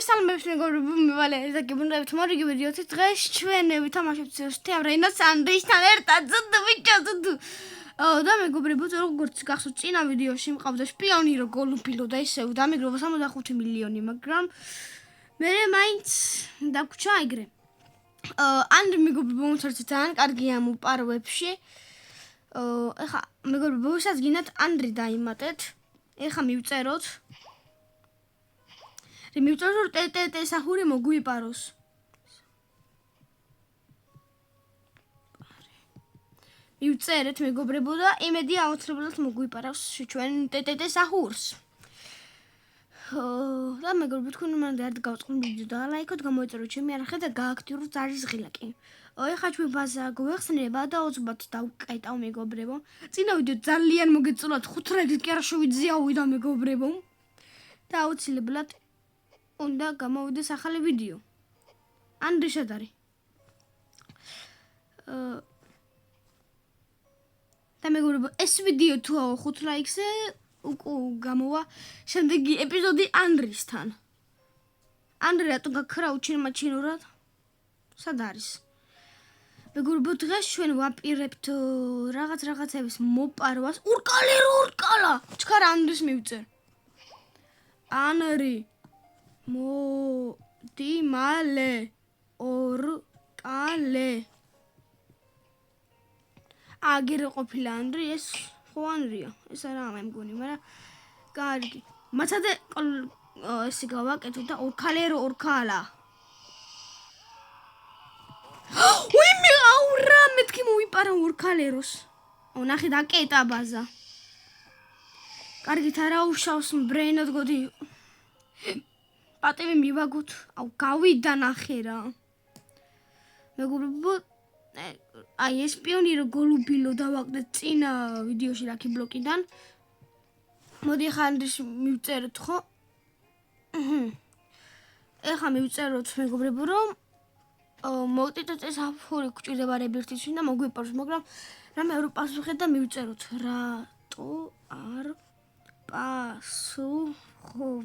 მოგესალმებს მეგობრებო, მივალე ზაგებუნებთ მორიგი ვიდეოთი. დღეს ჩვენ ვითამაშებთ თეავრენას ანდრისთან ერთად ზუდ. და მეგობრებო, როგორც გახსოვთ, წინა ვიდეოში მყავდა შპიონი რო გოლუბილო და ისევ დამიგროვა 65 მილიონი, მაგრამ მე მაინც დაგვრჩა ეგრე. ანდრი მეგობრებო, მოწარცეთ ძალიან კარგი ამ უპარვებში. ეხა მეგობრებო, ვისაც გინდათ ანდრი დაიმატეთ. ეხა მივწეროთ. მივწეროთ ტეტ სახური მოგვიპაროს. მივწერეთ მეგობრებო და იმედია აუცილებლად მოგვიპაროს ჩვენ ტეტ სახურს. და მეგობრებო, თქვენ მანდ არ გავწყნ ვიდეო და ლაიქოთ, გამოიწეროთ ჩემი არხი და გააქტიუროთ ზარის ღილაკი. ეხა ჩვენ ბაზა გვეხსნება და უცბად დავკეტავ მეგობრებო. წინა ვიდეო ძალიან მოგეწონათ, 5 რეგს კი არა შევიძიავდა მეგობრებო. და აუცილებლად უნდა გამოვიდეს ახალი ვიდეო. ანდრი შედარი. და მეგობრებო, ეს ვიდეო თუ 5 ლაიქზე გამოვა შემდეგი ეპიზოდი ანდრისთან. ანდრი რატო გაქრაუჩენ მაჩინურად? სად არის? მეგობრებო, დღეს ჩვენ ვაპირებთ რაღაცების მოპარვას. ურკალა! ჩქარ ანდრის მივწერ. ანრი მოდი მალე ორკალე აგერ ყოფილა ანდრი ეს ხო ანრია ეს არა მე მგონი მაგრამ კარგი მათადე ესე გავაკეთო და ორკალა ვიმე აურა მეთქი მოვიპარა ორკალეროს ნახე დაკეტა ბაზა კარგით არა უშავს მბრენოდ გოდი პატივი მივაგოთ აუ გავიდა ნახე რა მეგობრებო აი ეს სპიონი რო გოლუბილო დავაკდეთ წინა ვიდეოში რაკი ბლოკიდან მოდი ხა ანდრის მივწეროთ ხო ეხა მივწეროთ მეგობრებო რომ მოვტიტოთ ეს აფური გვჭირდება რებერთის და მოგვიპაროს მაგრამ რამე რო პასუხეთ და მივწეროთ რატო არ ხო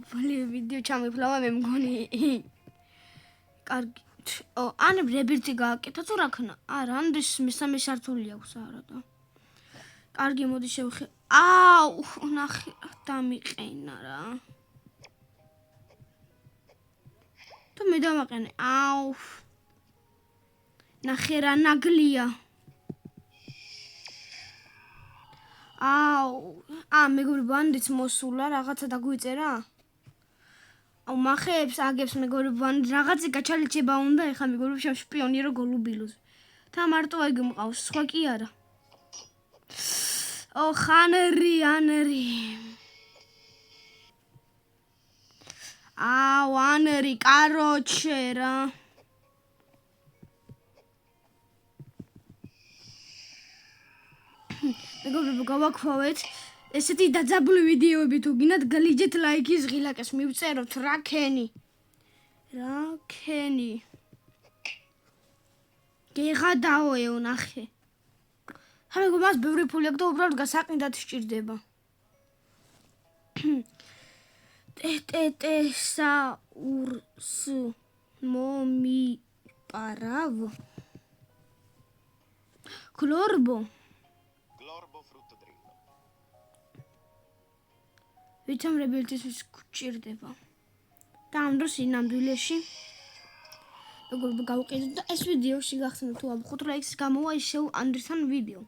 ვიდეო ჩამიფლავა მე მგონი კარგი ან რებერთი გააკეთა თუ რა ქნა არა ანდრის მესამე სართული აქვს არა და კარგი მოდი აუ ნახე დამიყენა რა თუ მე დამაყენე აუ ნახე რა ნაგლია აუ მეგობრებო ანდრიც მოსულა რაღაცა დაგვიწერა აუ მახებს აგებს მეგობრებო რაღაცა გაჩალიჩება უნდა ეხა მეგობრებო შენ შპიონი რო გოლუბილოს და მარტო ეგ მყავს სხვა კი არა ხანრი აუ ანრი კაროჩე რა მეგობრებო გავაქვავეთ ესეთი დაძაბული ვიდეოები თუ გინდათ გლიჯეთ ლაიქის ღილაკს მივწეროთ რაკენი გეღადაოეო ნახე მეგობრებო მას ბევრი ფული აქვს და უბრალოდ გასაყიდად სჭირდება ტეტესაურს მომიპარავ გლორბო ვიცამ რებელთვის გვჭირდება და ამ დროს ინამდვილეში მეგობრებო გავყიდოთ და ეს ვიდეოში გახსენებთ თუ 5 ლაიქს გამოვა ისევ ანდრისთან ვიდეო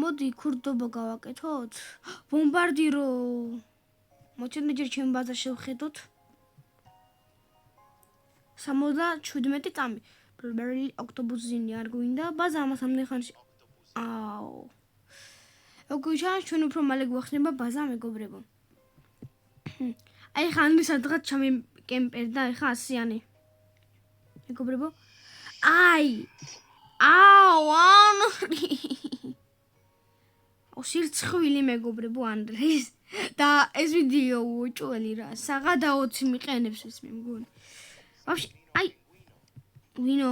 მოდი ქურდობა გავაკეთოთ ბომბარდირო მოჩვენე ჯერ ჩემ ბაზა შევხედოთ 77 წამი ბლუბერი ოქტობუსინი არ გვინდა ბაზა ამას ამდენ ხანში აუ ოქუჩა ჩვენ უფრო მალე გვახსნება ბაზა მეგობრებო აი ხა ანდრის სადღაც ჩამი კემპერ და ეხა ასიანი მეგობრებო აუ სირცხვილი მეგობრებო ანდრის და ეს ვიდეო უჭველი რა საღადა 20 მიყენებს ეს მე მგონი ვაფშე აი ვინო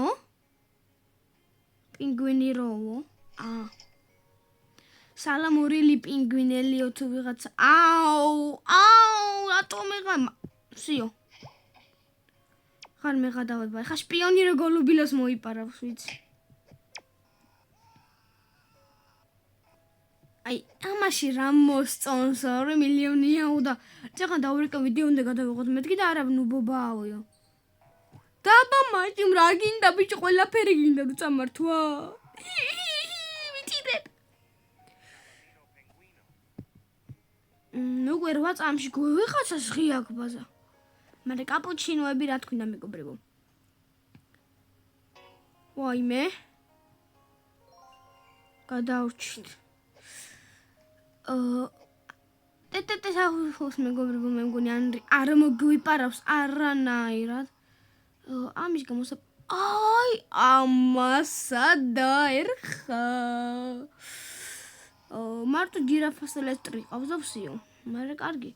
პინგვინი როო სალამურილი პინგვინელიო თუ ვიღაცა აუ რატომ სიო. ხარ მეღადავება. ხა შპიონი რო გოლუბილოს მოიპარავს, ვიცი. აი, ამაში რა მოსწონს 2 მილიონია და წაღან დავრეკა ვიდეო უნდა გადავიღოთ მეთქი და არა ნუბობაოიო. დაბა მაჭიმ რა გინდა ბიჭო ყველაფერი გინდა და წამართვა. ვიციდე. ნუ გვერვა წამში გვიღაცა ღია გბაზა. მერე კაპუჩინოები რა თქვინდა მეგობრებო. ვაიმე. გადავრჩით. ტეტეტე საუბრობს მეგობრებო მე მგონი არ მოგვიპარავს არანაირად. ამის გამოსა აი ამასა დაერხა. მარტო ჯირაფას ელექტრი ყავს და ვსიო. მერე კარგი.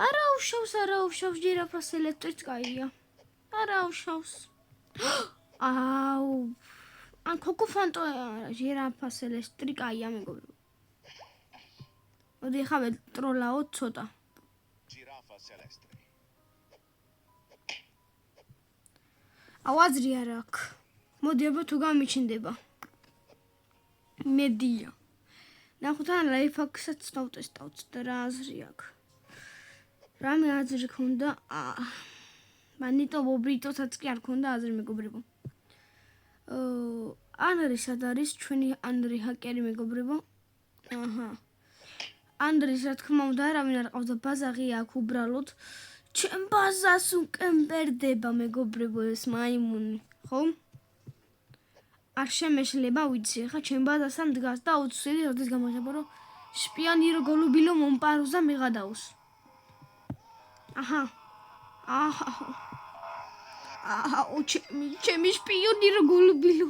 არა უშავს ჯირაფას ელექტრიც კაია. არა უშავს. აუ ან კოკოფანტო ჯირაფას ელექტრი კაია მეგობრებო. მოდი ხავე ტროლაო ცოტა. ჯირაფას ელექტრი. ავაზრი არ აქვს. მოდი აბა თუ გამიჩნდება. მედია. ნახუთან ლაიფჰაკსაც დავტესტავთ და რა აზრი აქვს. რამე აზრი ქონდა? მანიტო ბობრიტოსაც კი არ ქონდა აზრი მეგობრებო. ანრი სად არის ჩვენი ანრი ჰაკერი მეგობრებო? აჰა. ანდრის რა თქმა უნდა არავინ არ ყავს და ბაზარი აქვს უბრალოდ ჩემ ბაზას უკემბერდება მეგობრებო ეს მაიმუნი ხო? არ შემეშლება ვიცი ხა ჩემ ბაზასთან დგას და უცვლელი როდის გამახება რომ შპიონი რო გოლუბილო მომპაროს და მიღადავს. აჰა. ჩემი შპიონი რო გოლუბილო.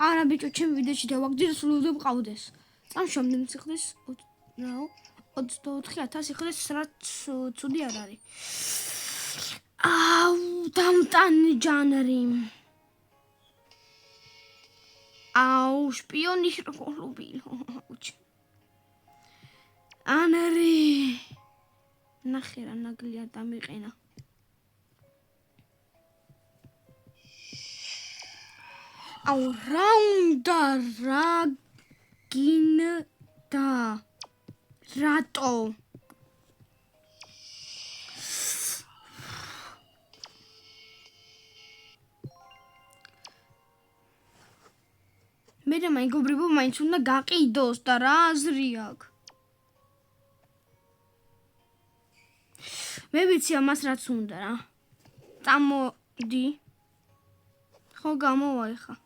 არა ბიჭო ჩემ ვიდეოში დავაგდე სულ უნდა მყავდეს. წამშომდნენ სიხლის 24,000 ხილეს რაც ცუდი არ არის. აუ დამტანი ჯანრი. აუ შპიონი რო გოლუბილო. ანრი ნახე რა ნაგლია დამიყენა. აუ რა უნდა რა გინდა რატო მე და მეგობრებო მაინც უნდა გაყიდოს და რა აზრი აქვს მე ვიცი ამას რაც უნდა რა წამოდი ხო გამოვაი ხა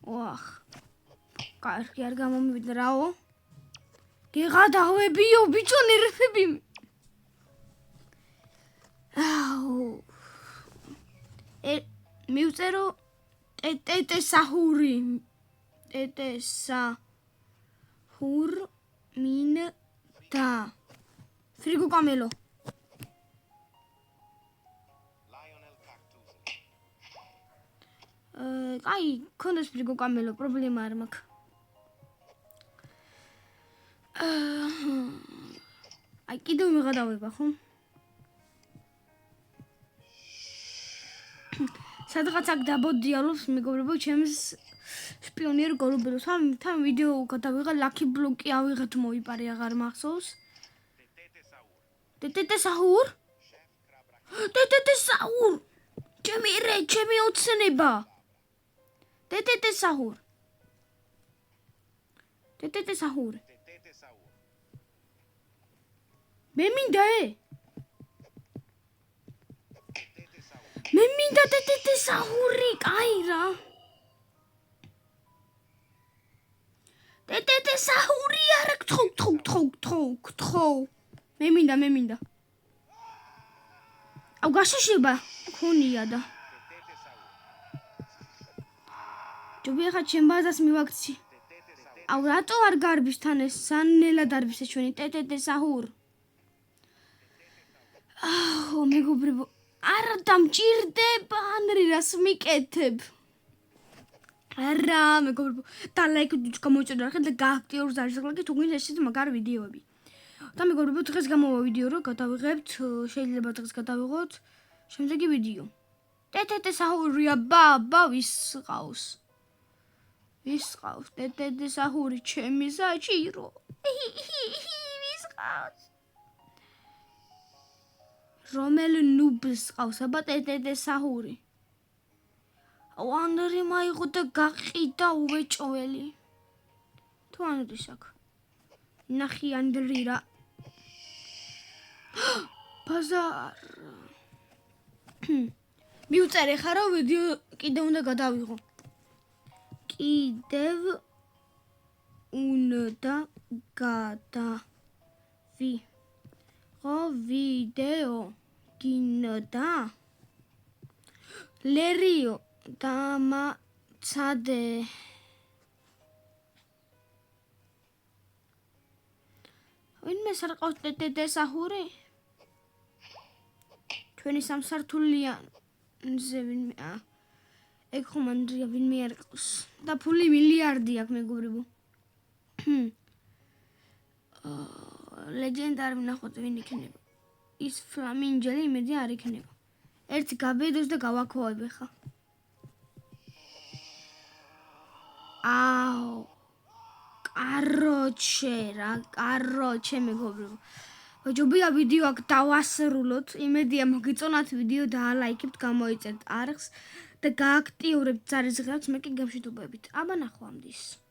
ვახ კარგი არ გამომივიდა რაო გეღადავებიო ბიჭო ნერვები აუ მივწერო ტეტე საჰური ტეტე საჰურ მინდა ფრიგო კამელო აი კონდეს ფრიგო კამელო პრობლემა არ მაქვს აი კიდევ მიღადავება ხო სადღაც აქ დაბოდიალობს მეგობრებო ჩემს შპიონერ გოლუბელოს თან ვიდეო გადავიღა ლაკი ბლოკი ავიღეთ მოიპარე აღარ მახსოვს ტეტე საჰურ ჩემი ოცნება ტეტე საჰურ მე მინდა ტეტე საჰური კაი რა ტეტე საჰური არა თხო მე მინდა აუ გაშიშება ქონია და ჯობია ხა ჩემ ბაზას მივაქცი აუ რატო არ გარბის თან ეს სანელად არბის ეს ჩვენი ტეტე საჰურ აუ მეგობრებო არ დამჭირდება ანრი რას მიკეთებ არა მეგობრებო და ლაიქ გამოიწერო რა და გააქტიუროს დაჟღლა თუ გინდა ესეთ მაგარ ვიდეოები და მეგობრებო, დღეს გამოვა ვიდეო, რომ გადავიღებთ, შეიძლება დღეს გადავიღოთ შემდეგი ვიდეო. ტეტეტე საჰურია, ბაბა, ვის ყავს? ვის ყავს? ტეტეტე საჰური, ჩემი საჭირო. ვის ყავს? რომელ ნუბს ყავს, აბა ტეტეტე საჰური? ვანერი მაიღო და გაყიდა უეჭველი. თუ ანდის აქ. ნახი ანდრირა. ბაზარ. მიუწერე ხარო ვიდეო კიდე უნდა გადავიღო. კიდევ უნდა გადავიღო ვიდეო გინდა ლერიო დამაცადე ვინმე სარყავს ტეტეტე საჰური? ჩვენი სამსართულიანზე ვინმე ეგ ხომ ანდრია ვინმე არ ყავს და ფული მილიარდი აქვს მეგობრებო. ლეგენდარი ვნახოთ ვინ იქნება. ის ფლამინჯელი იმედი არ იქნება. ერთი გაბედოს და გავაქოვებ ხა. აუ კაროჩე მეგობრებო. ჯობია ვიდეო აქ დავასრულოთ. იმედია მოგეწონათ ვიდეო და ლაიქებთ, გამოიწერთ არხს და გააქტიურებთ ძალის ღრებს, მე კი გამშვიდობებით. აბა ნახვამდის.